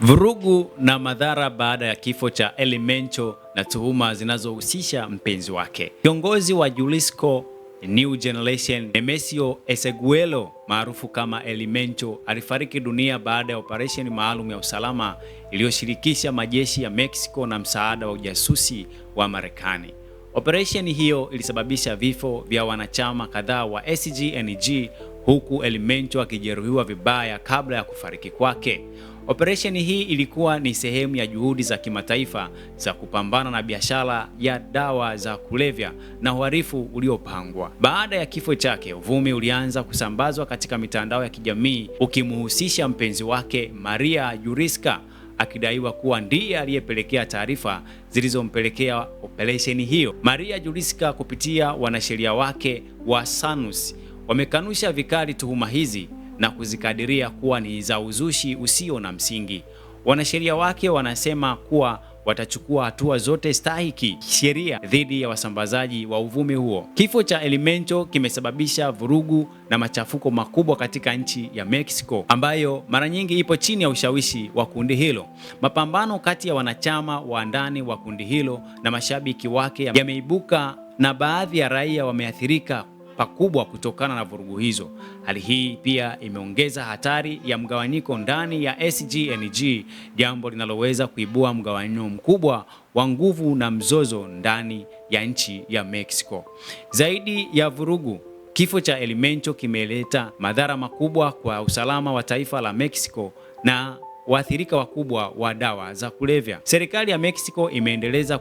Vurugu na madhara baada ya kifo cha Eli Mencho na tuhuma zinazohusisha mpenzi wake. Kiongozi wa Jalisco New Generation Nemesio Eseguelo maarufu kama Eli Mencho alifariki dunia baada ya operesheni maalum ya usalama iliyoshirikisha majeshi ya Mexico na msaada wa ujasusi wa Marekani. Operesheni hiyo ilisababisha vifo vya wanachama kadhaa wa SGNG huku Eli Mencho akijeruhiwa vibaya kabla ya kufariki kwake. Operesheni hii ilikuwa ni sehemu ya juhudi za kimataifa za kupambana na biashara ya dawa za kulevya na uhalifu uliopangwa. Baada ya kifo chake, uvumi ulianza kusambazwa katika mitandao ya kijamii ukimhusisha mpenzi wake Maria Juriska, akidaiwa kuwa ndiye aliyepelekea taarifa zilizompelekea operesheni hiyo. Maria Juriska kupitia wanasheria wake wa Sanus wamekanusha vikali tuhuma hizi na kuzikadiria kuwa ni za uzushi usio na msingi. Wanasheria wake wanasema kuwa watachukua hatua zote stahiki sheria dhidi ya wasambazaji wa uvumi huo. Kifo cha Eli Mencho kimesababisha vurugu na machafuko makubwa katika nchi ya Mexico ambayo mara nyingi ipo chini ya ushawishi wa kundi hilo. Mapambano kati ya wanachama wa ndani wa kundi hilo na mashabiki wake yameibuka na baadhi ya raia wameathirika pakubwa kutokana na vurugu hizo. Hali hii pia imeongeza hatari ya mgawanyiko ndani ya SGNG, jambo linaloweza kuibua mgawanyo mkubwa wa nguvu na mzozo ndani ya nchi ya Mexico. Zaidi ya vurugu, kifo cha Eli Mencho kimeleta madhara makubwa kwa usalama wa taifa la Mexico na waathirika wakubwa wa dawa za kulevya. Serikali ya Mexico imeendelea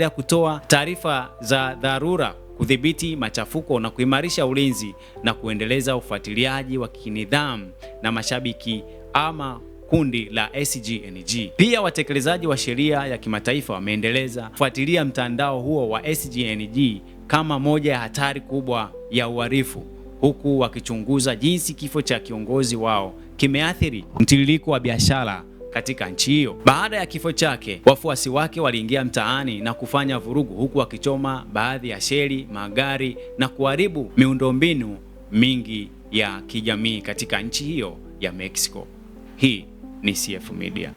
kutoa taarifa za dharura kudhibiti machafuko na kuimarisha ulinzi na kuendeleza ufuatiliaji wa kinidhamu na mashabiki ama kundi la SGNG. Pia watekelezaji wa sheria ya kimataifa wameendeleza kufuatilia mtandao huo wa SGNG kama moja ya hatari kubwa ya uhalifu, huku wakichunguza jinsi kifo cha kiongozi wao kimeathiri mtiririko wa biashara katika nchi hiyo. Baada ya kifo chake, wafuasi wake waliingia mtaani na kufanya vurugu huku wakichoma baadhi ya sheli, magari na kuharibu miundombinu mingi ya kijamii katika nchi hiyo ya Mexico. Hii ni CF Media.